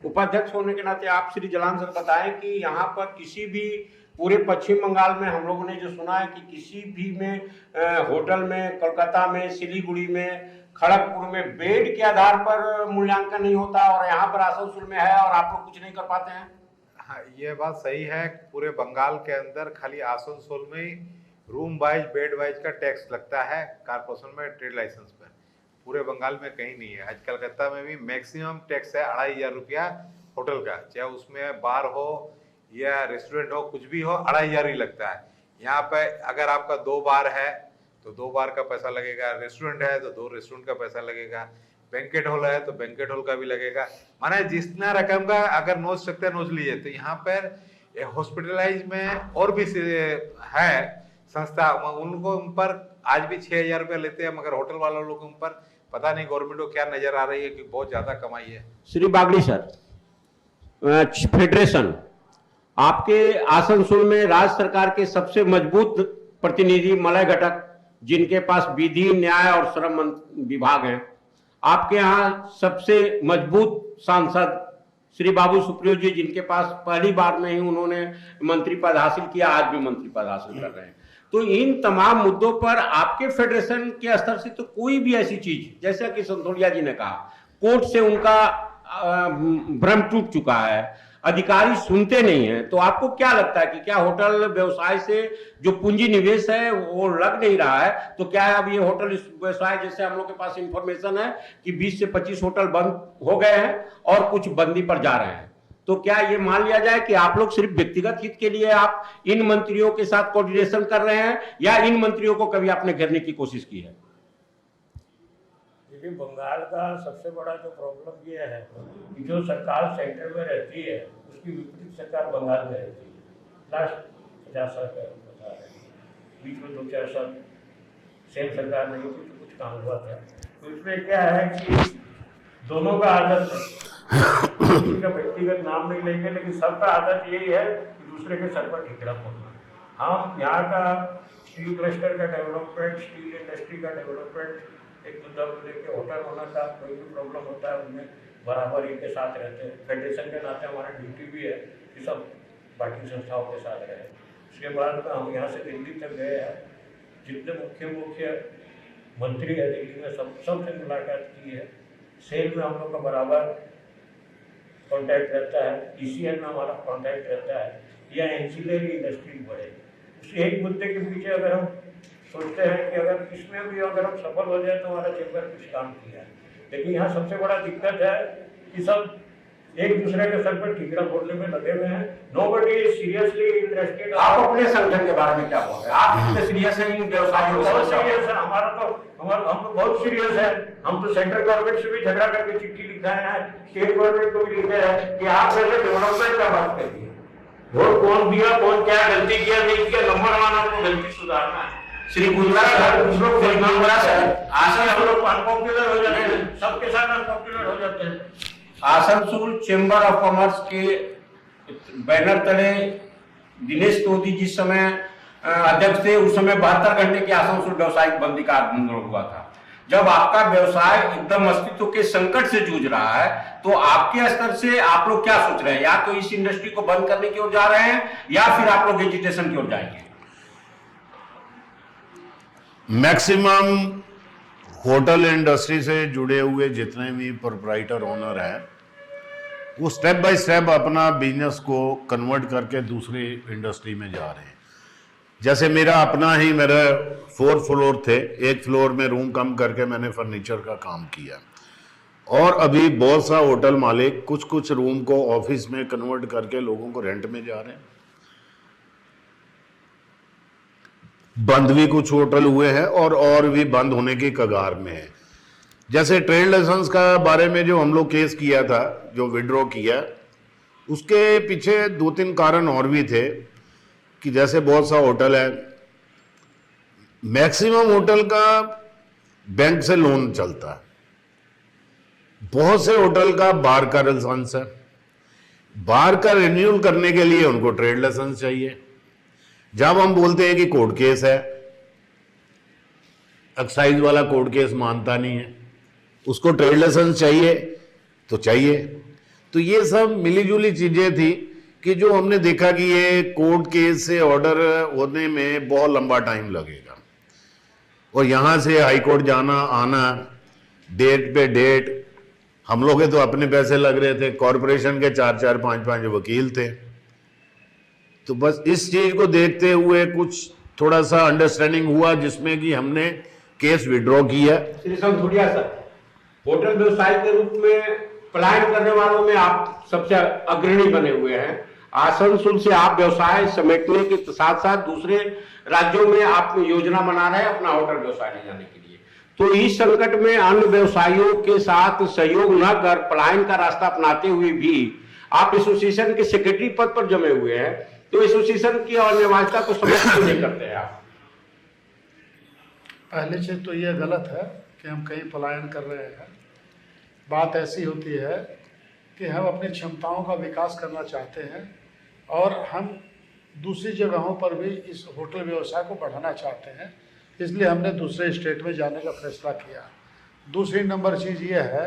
उपाध्यक्ष होने के नाते आप श्री जलान सर बताएं कि यहाँ पर किसी भी पूरे पश्चिम बंगाल में हम लोगों ने जो सुना है कि किसी भी में होटल में, कोलकाता में, सिलीगुड़ी में, खड़गपुर में बेड के आधार पर मूल्यांकन नहीं होता और यहाँ पर आसनसोल में है और आप लोग कुछ नहीं कर पाते हैं? हाँ, ये बात सही है। पूरे बंगाल के अंदर खाली आसनसोल में ही रूम वाइज, बेड वाइज का टैक्स लगता है कारपोरेशन में ट्रेड लाइसेंस पर। पूरे बंगाल में कहीं नहीं है। आज कलकत्ता में भी मैक्सिमम टैक्स है 2500 रुपया होटल का, चाहे उसमें बार हो या रेस्टोरेंट हो, कुछ भी हो, 2500 ही लगता है। यहाँ पे अगर आपका 2 बार है तो 2 बार का पैसा लगेगा, रेस्टोरेंट है तो 2 रेस्टोरेंट का पैसा लगेगा, बैंकेट हॉल है तो बैंकेट हॉल का भी लगेगा। माने जितना रकम का अगर नोच सकते हैं नोच लीजिए। तो यहाँ पर हॉस्पिटलाइज में और भी है संस्था, उनको उन पर आज भी 6000 रुपया लेते हैं, मगर होटल वालों लोग उन पर पता नहीं गवर्नमेंट को क्या नजर आ रही है कि बहुत ज्यादा कमाई है। श्री बागड़ी सर, फेडरेशन आपके आसनसोल में राज्य सरकार के सबसे मजबूत प्रतिनिधि मलय घटक, जिनके पास विधि, न्याय और श्रम विभाग है, आपके यहाँ सबसे मजबूत सांसद श्री बाबू सुप्रियो जी, जिनके पास पहली बार में ही उन्होंने मंत्री पद हासिल किया, आज भी मंत्री पद हासिल कर रहे हैं। तो इन तमाम मुद्दों पर आपके फेडरेशन के स्तर से तो कोई भी ऐसी चीज, जैसा कि संतोलिया जी ने कहा, कोर्ट से उनका भ्रम टूट चुका है, अधिकारी सुनते नहीं हैं। तो आपको क्या लगता है कि क्या होटल व्यवसाय से जो पूंजी निवेश है वो लग नहीं रहा है? तो क्या है अब ये होटल व्यवसाय, जैसे हम लोग के पास इंफॉर्मेशन है कि 20 से 25 होटल बंद हो गए हैं और कुछ बंदी पर जा रहे हैं, तो क्या ये मान लिया जाए कि आप लोग सिर्फ व्यक्तिगत हित के लिए आप इन मंत्रियों के साथ कोऑर्डिनेशन कर रहे हैं, या इन मंत्रियों को कभी आपने घेरने की कोशिश की है? देखिए, बंगाल का सबसे बड़ा जो प्रॉब्लम ये है कि जो सरकार सेंटर में रहती है उसकी विपरीत सरकार बंगाल में रहती है। लास्ट 50 साल का बता रहे हैं, बीच में 2-4 साल सेम सरकार नहीं थी तो कुछ काम हुआ था। तो इसमें क्या है कि दोनों का आदत है, किसी का व्यक्तिगत नाम नहीं लेंगे, लेकिन सबका आदत यही है कि दूसरे के सर पर ठिकरा फोड़ना। हम यहाँ का स्टील क्लस्टर का डेवलपमेंट, स्टील इंडस्ट्री का डेवलपमेंट, एक मुद्दा को लेकर होटल होना था, कोई भी प्रॉब्लम होता है उनमें बराबर इनके साथ रहते हैं। फेडरेशन के नाते हमारा ड्यूटी भी है कि सब बाकी संस्थाओं के साथ रहे। उसके बाद हम यहाँ से दिल्ली तक गए हैं, जितने मुख्य मंत्री है दिल्ली में सबसे मुलाकात की है। सेल में हम लोग का बराबर कॉन्टैक्ट रहता है, ECL में हमारा कॉन्टैक्ट रहता है, या एंसिलरी इंडस्ट्री बढ़े। उस एक मुद्दे के पीछे अगर हम सोचते हैं कि अगर इसमें भी अगर हम सफल हो जाए तो हमारा चैम्बर कुछ काम किया है। लेकिन यहाँ सबसे बड़ा दिक्कत है कि सब एक दूसरे के सर पर ठिकरा फोड़ने में लगे हुए हैं। Nobody is seriously interested. आप अपने संगठन के बारे में क्या बोल रहे हैं? आप कितने सीरियस हैं इन व्यवसायों बहुत सीरियस है हमारा, तो हम तो बहुत सीरियस है। हम तो सेंट्रल गवर्नमेंट से भी झगड़ा करके चिट्ठी लिखा है, स्टेट गवर्नमेंट को भी लिखा है कि आप पहले डेवलपमेंट का बात करिए, वोट कौन दिया, कौन क्या गलती किया नहीं किया, नंबर 1 आपको गलती सुधारना है। श्री गुंजरा सर, आसन हम लोग अनपॉपुलर हो जाते हैं, सबके साथ अनपॉपुलर हो जाते हैं। आसनसोल चेंबर ऑफ कॉमर्स के बैनर तले दिनेश तोदी जिस समय अध्यक्ष थे, उस समय 72 घंटे की आसनसोल व्यवसायिक बंदी का आंदोलन हुआ था। जब आपका व्यवसाय एकदम अस्तित्व के संकट से जूझ रहा है, तो आपके स्तर से आप लोग क्या सोच रहे हैं? या तो इस इंडस्ट्री को बंद करने की ओर जा रहे हैं, या फिर आप लोग एजुटेशन की ओर जाएंगे? मैक्सिमम होटल इंडस्ट्री से जुड़े हुए जितने भी प्रोप्राइटर ओनर हैं, वो स्टेप बाय स्टेप अपना बिजनेस को कन्वर्ट करके दूसरी इंडस्ट्री में जा रहे हैं। जैसे मेरा अपना ही, मेरे 4 फ्लोर थे, एक फ्लोर में रूम कम करके मैंने फर्नीचर का काम किया, और अभी बहुत सा होटल मालिक कुछ रूम को ऑफिस में कन्वर्ट करके लोगों को रेंट में जा रहे हैं। बंद भी कुछ होटल हुए हैं और भी बंद होने की कगार में है। जैसे ट्रेड लाइसेंस का बारे में जो हम लोग केस किया था, जो विड्रॉ किया, उसके पीछे 2-3 कारण और भी थे कि जैसे बहुत सा होटल है, मैक्सिमम होटल का बैंक से लोन चलता है, बहुत से होटल का बार का लाइसेंस है, बार का रिन्यूअल करने के लिए उनको ट्रेड लाइसेंस चाहिए। जब हम बोलते हैं कि कोर्ट केस है, एक्साइज वाला कोर्ट केस मानता नहीं है, उसको ट्रेड लाइसेंस चाहिए तो चाहिए। तो ये सब मिली जुली चीजें थी कि जो हमने देखा कि ये कोर्ट केस से ऑर्डर होने में बहुत लंबा टाइम लगेगा, और यहां से हाई कोर्ट जाना आना, डेट पे डेट, हम लोग के तो अपने पैसे लग रहे थे, कॉरपोरेशन के 4-4 5-5 वकील थे। तो बस इस चीज को देखते हुए कुछ थोड़ा सा अंडरस्टैंडिंग हुआ, जिसमें कि हमने केस विड्रॉ किया। श्री संधुरिया सर, होटल व्यवसाय के रूप में पलायन करने वालों में आप सबसे अग्रणी बने हुए हैं। आसनसोल से आप व्यवसाय समेटने के साथ साथ दूसरे राज्यों में आप योजना बना रहे हैं अपना होटल व्यवसाय ले जाने के लिए। तो इस संकट में अन्य व्यवसायियों के साथ सहयोग न कर पलायन का रास्ता अपनाते हुए भी आप एसोसिएशन के सेक्रेटरी पद पर जमे हुए हैं, तो एसोसिएशन की अनिवार्यता को समझ क्यों नहीं करते हैं आप? पहली चीज तो ये गलत है कि हम कहीं पलायन कर रहे हैं। बात ऐसी होती है कि हम अपनी क्षमताओं का विकास करना चाहते हैं, और हम दूसरी जगहों पर भी इस होटल व्यवसाय को बढ़ाना चाहते हैं, इसलिए हमने दूसरे स्टेट में जाने का फैसला किया। दूसरी नंबर चीज़ ये है,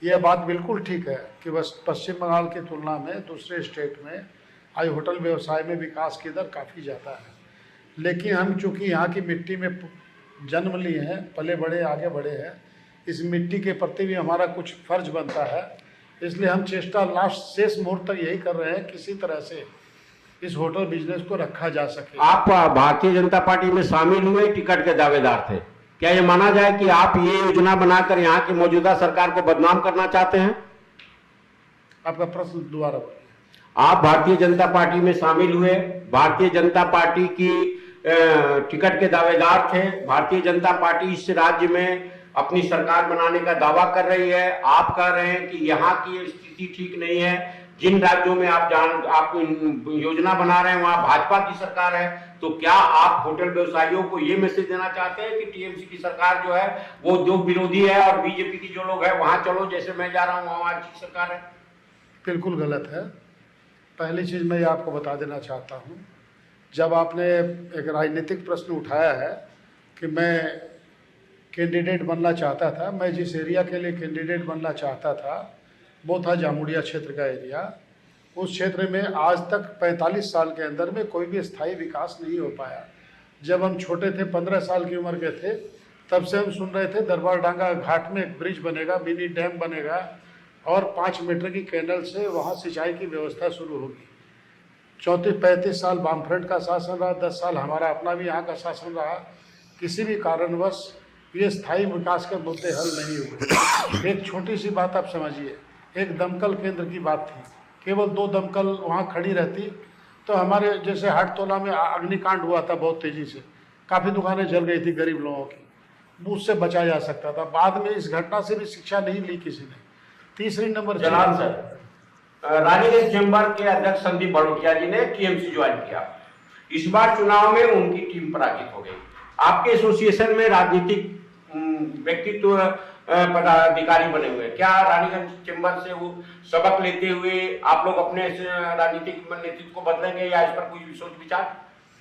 यह बात बिल्कुल ठीक है कि बस पश्चिम बंगाल की तुलना में दूसरे स्टेट में आज होटल व्यवसाय में विकास की दर काफ़ी ज़्यादा है। लेकिन हम चूँकि यहाँ की मिट्टी में जन्म लिए हैं, पले बड़े आगे बढ़े हैं, इस मिट्टी के प्रति भी हमारा कुछ फर्ज बनता है। इसलिए हम चेष्टा लास्ट शेष मुहूर्त तक यही कर रहे हैं, किसी तरह से इस होटल बिजनेस को रखा जा सके। आप भारतीय जनता पार्टी में शामिल हुए, टिकट के दावेदार थे, क्या ये माना जाए कि आप ये योजना बनाकर यहाँ की मौजूदा सरकार को बदनाम करना चाहते हैं? आपका प्रश्न दोबारा बोलिए। आप भारतीय जनता पार्टी में शामिल हुए, भारतीय जनता पार्टी की टिकट के दावेदार थे, भारतीय जनता पार्टी इस राज्य में अपनी सरकार बनाने का दावा कर रही है, आप कह रहे हैं कि यहाँ की स्थिति ठीक नहीं है, जिन राज्यों में आप योजना बना रहे हैं वहां भाजपा की सरकार है, तो क्या आप होटल व्यवसायियों को ये मैसेज देना चाहते हैं कि टीएमसी की सरकार जो है वो उद्योग विरोधी है और बीजेपी की जो लोग है वहां चलो, जैसे मैं जा रहा हूं वहां अच्छी सरकार है? बिल्कुल गलत है। पहली चीज मैं ये आपको बता देना चाहता हूँ, जब आपने एक राजनीतिक प्रश्न उठाया है कि मैं कैंडिडेट बनना चाहता था, मैं जिस एरिया के लिए कैंडिडेट बनना चाहता था वो था जामुड़िया क्षेत्र का एरिया। उस क्षेत्र में आज तक 45 साल के अंदर में कोई भी स्थायी विकास नहीं हो पाया। जब हम छोटे थे, 15 साल की उम्र के थे, तब से हम सुन रहे थे दरबार डांगा घाट में एक ब्रिज बनेगा, मिनी डैम बनेगा और 5 मीटर की कैनल से वहाँ सिंचाई की व्यवस्था शुरू होगी। 34-35 साल वामफ्रंट का शासन रहा, 10 साल हमारा अपना भी यहाँ का शासन रहा, किसी भी कारणवश ये स्थायी विकास के मुद्दे हल नहीं हुए। एक छोटी सी बात आप समझिए, एक दमकल केंद्र की बात थी, केवल 2 दमकल वहाँ खड़ी रहती तो हमारे जैसे हाटतोला में अग्निकांड हुआ था बहुत तेज़ी से, काफ़ी दुकानें जल गई थी गरीब लोगों की, उससे बचा जा सकता था। बाद में इस घटना से भी शिक्षा नहीं ली किसी ने। तीसरी नंबर जनाब सर, रानीगंज चेंबर के अध्यक्ष संदीप भड़ोटिया जी ने टीएमसी ज्वाइन किया, इस बार चुनाव में उनकी टीम पराजित हो गई। आपके एसोसिएशन में राजनीतिक व्यक्तित्व पदाधिकारी बने हुए, क्या रानीगंज चेंबर से वो सबक लेते हुए आप लोग अपने राजनीतिक नेतृत्व को बदलेंगे या इस पर कोई सोच विचार?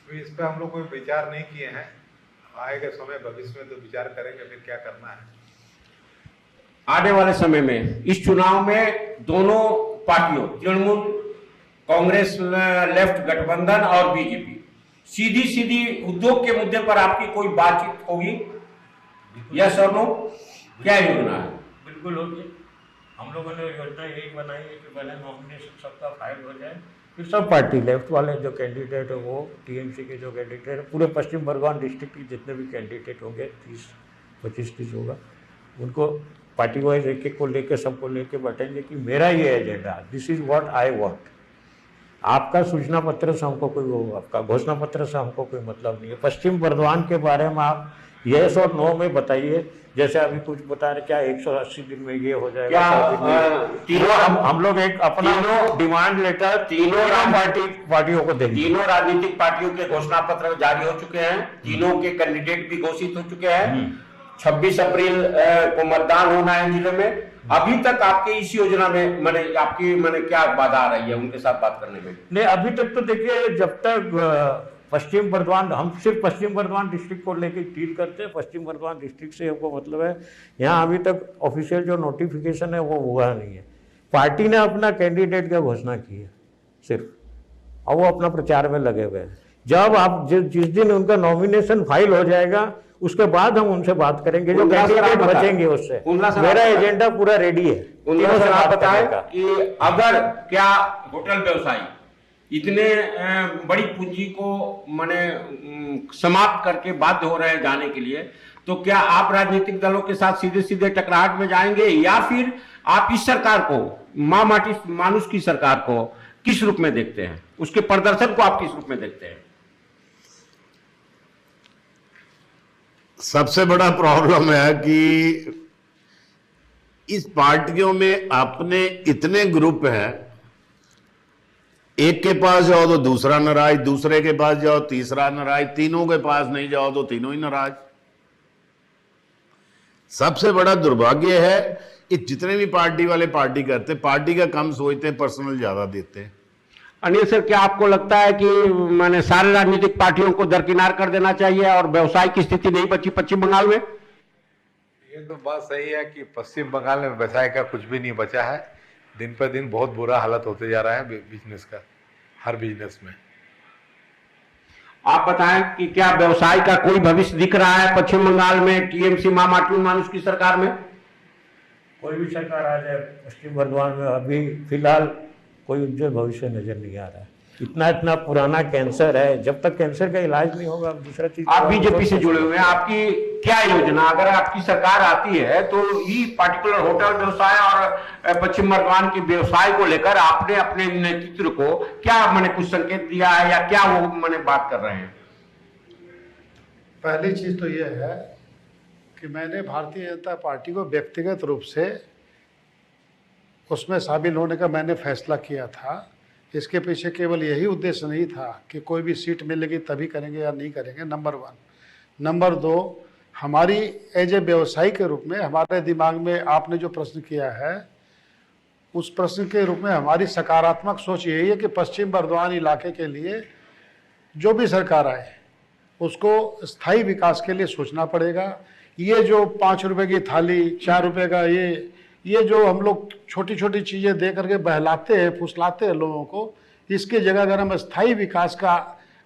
इस पर हम लोग कोई विचार नहीं किए हैं, आएगा समय भविष्य में तो विचार करेंगे फिर क्या करना है। आने वाले समय में इस चुनाव में दोनों पार्टियों तृणमूल कांग्रेस लेफ्ट गठबंधन और बीजेपी सीधी सीधी उद्योग के मुद्दे पर आपकी कोई बातचीत होगी? यस और नो? क्या योजना है? बिल्कुल होगी। हम लोगों ने योजना यही बनाई है कि पहले नॉमिनेशन सबका फाइल हो जाए, फिर सब पार्टी लेफ्ट वाले जो कैंडिडेट है वो टीएमसी के जो कैंडिडेट है, पूरे पश्चिम बर्धमान डिस्ट्रिक्ट के जितने भी कैंडिडेट होंगे 30-25 होगा, उनको पार्टी वाइज एक को लेके सबको लेके बैठेंगे कि मेरा ये agenda, this is what I want. आपका सूचना पत्र से हमको कोई, वो आपका घोषणा पत्र से हमको कोई मतलब नहीं है। पश्चिम बर्धमान के बारे में आप यस और नो में बताइए, जैसे अभी कुछ बता रहे क्या 180 दिन में ये हो जाएगा, तीनों हम लोग एक अपना डिमांड लेटर तीनों पार्टियों को देंगे। तीनों राजनीतिक पार्टियों के घोषणा पत्र जारी हो चुके हैं, तीनों के कैंडिडेट भी घोषित हो चुके हैं। 26 अप्रैल को मतदान होना है जिले में। अभी तक आपके इस योजना में आपकी क्या बाधा आ रही है उनके साथ बात करने में? नहीं, अभी तक तो देखिए, जब तक पश्चिम बर्धमान, हम सिर्फ पश्चिम बर्धमान डिस्ट्रिक्ट को लेकर डील करते हैं, पश्चिम बर्धमान डिस्ट्रिक्ट से हमको मतलब है। यहाँ अभी तक ऑफिशियल जो नोटिफिकेशन है वो हुआ नहीं है। पार्टी ने अपना कैंडिडेट की घोषणा की है सिर्फ, और वो अपना प्रचार में लगे हुए हैं। जब आप जिस दिन उनका नॉमिनेशन फाइल हो जाएगा उसके बाद हम उनसे बात करेंगे, जो कैंडिडेट बचेंगे उससे। मेरा एजेंडा पूरा रेडी है। आप बताएं कि अगर क्या होटल व्यवसायी इतने बड़ी पूंजी को समाप्त करके बाध्य हो रहे हैं जाने के लिए, तो क्या आप राजनीतिक दलों के साथ सीधे सीधे टकराहट में जाएंगे, या फिर आप इस सरकार को, मां माटी मानुष की सरकार को किस रूप में देखते हैं, उसके प्रदर्शन को आप किस रूप में देखते हैं? सबसे बड़ा प्रॉब्लम है कि इस पार्टियों में अपने इतने ग्रुप हैं, एक के पास जाओ तो दूसरा नाराज, दूसरे के पास जाओ तीसरा नाराज, तीनों के पास नहीं जाओ तो तीनों ही नाराज। सबसे बड़ा दुर्भाग्य है कि जितने भी पार्टी वाले पार्टी करते, पार्टी का कम सोचते हैं, पर्सनल ज्यादा देते हैं। अनिल सर, क्या आपको लगता है कि सारे राजनीतिक पार्टियों को दरकिनार कर देना चाहिए और व्यवसाय की स्थिति नहीं बची पश्चिम बंगाल में? ये तो बात सही है कि पश्चिम बंगाल में व्यवसाय का कुछ भी नहीं बचा है। दिन पर दिन बहुत बुरा हालत होते जा रहा है बिजनेस का, हर बिजनेस में। आप बताएं कि क्या व्यवसाय का कोई भविष्य दिख रहा है पश्चिम बंगाल में टीएमसी मां माटी मानुष की सरकार में? कोई भी सरकार आ जाए पश्चिम बर्धमान में अभी फिलहाल कोई उज्जवल भविष्य नजर नहीं आ रहा है। इतना पुराना कैंसर है, जब तक कैंसर का इलाज नहीं होगा दूसरा चीज। आप बीजेपी से जुड़े हुए हैं, आपकी क्या योजना, अगर आपकी सरकार आती है तो ये पार्टिकुलर होटल व्यवसाय और पश्चिम बर्धमान के व्यवसाय को लेकर आपने अपने नेतृत्व को क्या मैंने कुछ संकेत दिया है या क्या वो मैंने बात कर रहे हैं? पहली चीज़ तो ये है कि मैंने भारतीय जनता पार्टी को व्यक्तिगत रूप से उसमें शामिल होने का मैंने फैसला किया था। इसके पीछे केवल यही उद्देश्य नहीं था कि कोई भी सीट मिलेगी तभी करेंगे या नहीं करेंगे, नंबर 1। नंबर 2, हमारी एज ए व्यवसायी के रूप में हमारे दिमाग में आपने जो प्रश्न किया है उस प्रश्न के रूप में हमारी सकारात्मक सोच यही है कि पश्चिम बर्धमान इलाके के लिए जो भी सरकार आए उसको स्थायी विकास के लिए सोचना पड़ेगा। ये जो 5 रुपए की थाली, 4 रुपए का ये जो हम लोग छोटी छोटी चीज़ें दे करके बहलाते हैं, फुसलाते हैं लोगों को, इसकी जगह अगर हम स्थायी विकास का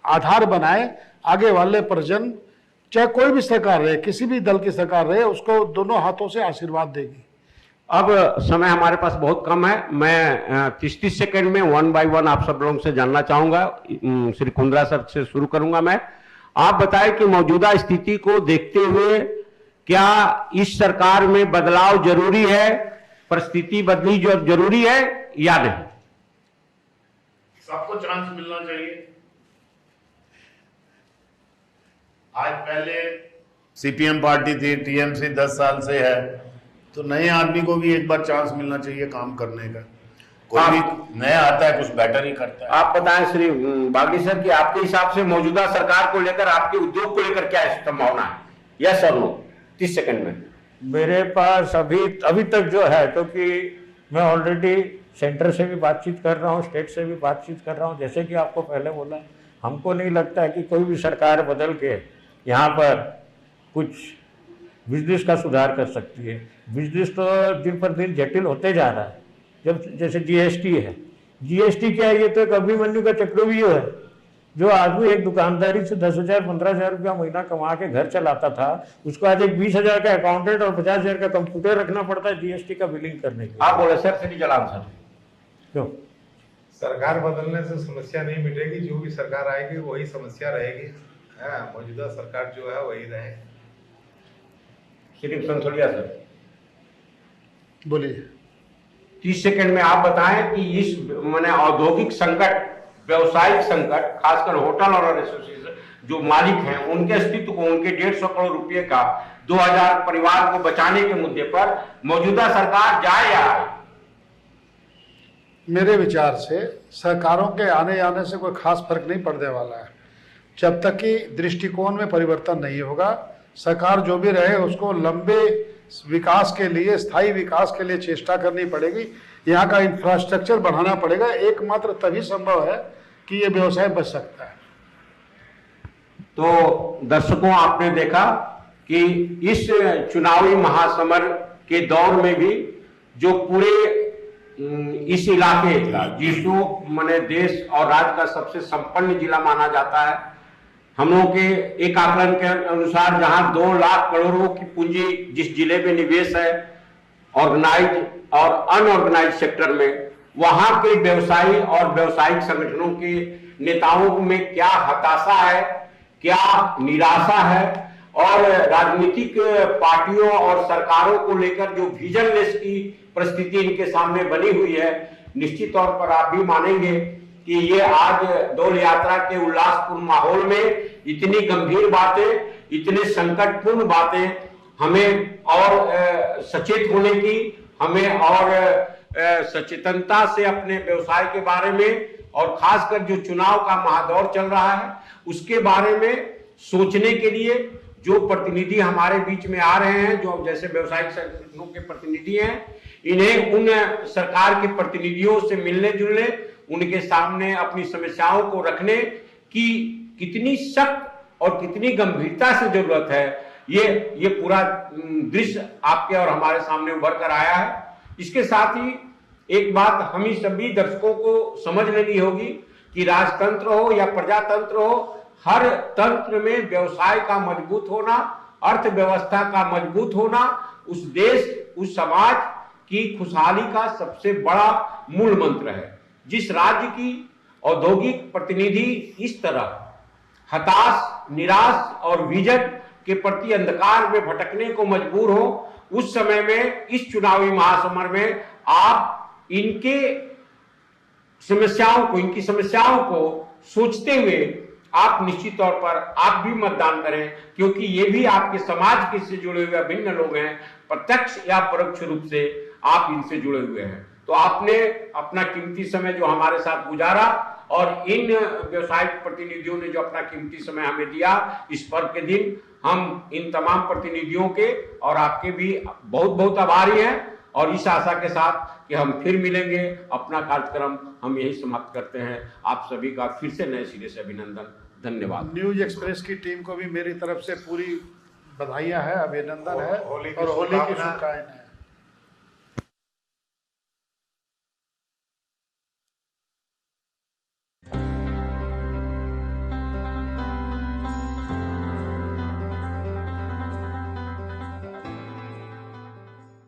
आधार बनाए, आगे वाले प्रजन चाहे कोई भी सरकार रहे, किसी भी दल की सरकार रहे, उसको दोनों हाथों से आशीर्वाद देगी। अब समय हमारे पास बहुत कम है, मैं 30 सेकंड में 1 बाय 1 आप सब लोगों से जानना चाहूंगा। श्री कुंद्रा सर से शुरू करूंगा मैं। आप बताएं कि मौजूदा स्थिति को देखते हुए क्या इस सरकार में बदलाव जरूरी है, परिस्थिति बदली जो जरूरी है या नहीं? सबको चांस मिलना चाहिए। आज पहले सीपीएम पार्टी थी, टीएमसी 10 साल से है, तो नए आदमी को भी एक बार चांस मिलना चाहिए काम करने का। कोई भी नया आता है कुछ बेटर ही करता है। आप बताएं श्री बागी सर कि आपके हिसाब से मौजूदा सरकार को लेकर, आपके उद्योग को लेकर क्या संभावना है? यस और नो, 30 सेकंड में। मेरे पास अभी तक जो है, क्योंकि मैं ऑलरेडी सेंटर से भी बातचीत कर रहा हूँ, स्टेट से भी बातचीत कर रहा हूँ। जैसे कि आपको पहले बोला, हमको नहीं लगता है कि कोई भी सरकार बदल के यहाँ पर कुछ बिजनेस का सुधार कर सकती है। बिजनेस तो दिन पर दिन जटिल होते जा रहा है। जब जैसे जीएसटी है, जीएसटी क्या है? ये तो एक अभिमन्यु का चक्रव्यूह है। जो आदमी एक दुकानदारी से 10,000 15,000 रुपया महीना कमा के घर चलाता था, उसको आज एक 20,000 का अकाउंटेंट और 50,000 का कंप्यूटर रखना पड़ता है जीएसटी का बिलिंग करने के लिए। आप बोले सर, श्री जलाल सर। क्यों? सरकार बदलने से समस्या नहीं मिटेगी, जो भी सरकार आएगी वही समस्या रहेगी। मौजूदा सरकार जो है वही रहे। श्री संथोलिया सर, बोलिए। 30 सेकंड में आप बताएं कि इस मैंने औद्योगिक संकट, व्यवसायिक संकट, खासकर होटल और एसोसिएशन जो मालिक हैं उनके अस्तित्व को, उनके 150 करोड़ रुपए का 2000 परिवार को बचाने के मुद्दे पर मौजूदा सरकार जाए या आए? मेरे विचार से सरकारों के आने जाने से कोई खास फर्क नहीं पड़ने वाला है। जब तक कि दृष्टिकोण में परिवर्तन नहीं होगा, सरकार जो भी रहे उसको लंबे विकास के लिए, स्थायी विकास के लिए चेष्टा करनी पड़ेगी। यहाँ का इंफ्रास्ट्रक्चर बढ़ाना पड़ेगा। एकमात्र तभी संभव है कि ये व्यवसाय बच सकता है। तो दर्शकों, आपने देखा कि इस चुनावी महासमर के दौर में भी जो पूरे इस इलाके जिसको मैंने देश और राज्य का सबसे संपन्न जिला माना जाता है, हम लोगों के एक आकलन के अनुसार जहां 2 लाख करोड़ों की पूंजी जिस जिले में निवेश है ऑर्गेनाइज और अनऑर्गेनाइज सेक्टर में, वहां के व्यवसायी और व्यवसायिक संगठनों के नेताओं में क्या हताशा है, क्या निराशा है, और राजनीतिक पार्टियों और सरकारों को लेकर जो विजनलेस की परिस्थिति इनके सामने बनी हुई है, निश्चित तौर पर आप भी मानेंगे कि ये आज दौड़ यात्रा के उल्लासपूर्ण माहौल में इतनी गंभीर बातें, इतने संकटपूर्ण बातें हमें और सचेत होने की, हमें और सचेतनता से अपने व्यवसाय के बारे में और खासकर जो चुनाव का महादौर चल रहा है उसके बारे में सोचने के लिए जो प्रतिनिधि हमारे बीच में आ रहे हैं, जो जैसे व्यवसायिक संगठनों के प्रतिनिधि हैं, इन्हें उन सरकार के प्रतिनिधियों से मिलने जुलने, उनके सामने अपनी समस्याओं को रखने की कितनी सख्त और कितनी गंभीरता से जरूरत है, ये पूरा दृश्य आपके और हमारे सामने उभर कर आया है। इसके साथ ही एक बात हम ही सभी दर्शकों को समझ लेनी होगी कि राजतंत्र हो या प्रजातंत्र हो, हर तंत्र में व्यवसाय का मजबूत होना, अर्थव्यवस्था का मजबूत होना, उस देश, उस समाज कि खुशहाली का सबसे बड़ा मूल मंत्र है। जिस राज्य की औद्योगिक प्रतिनिधि इस तरह हताश, निराश और विजन के प्रति अंधकार में भटकने को मजबूर हो, उस समय में इस चुनावी महासमर में आप इनकी समस्याओं को सोचते हुए आप निश्चित तौर पर आप भी मतदान करें, क्योंकि ये भी आपके समाज के से जुड़े हुए भिन्न लोग हैं, प्रत्यक्ष या परोक्ष रूप से आप इनसे जुड़े हुए हैं। तो आपने अपना कीमती समय जो हमारे साथ गुजारा और इन व्यवसायिक प्रतिनिधियों ने जो अपना कीमती समय हमें दिया, इस पर्व के दिन हम इन तमाम प्रतिनिधियों के और आपके भी बहुत बहुत आभारी हैं। और इस आशा के साथ कि हम फिर मिलेंगे, अपना कार्यक्रम हम यही समाप्त करते हैं। आप सभी का फिर से नए सिरे से अभिनंदन, धन्यवाद। न्यूज एक्सप्रेस की टीम को भी मेरी तरफ से पूरी बधाइयां हैं, अभिनंदन है होली की और होली की शुभकामनाएं। शुभकामनाएं।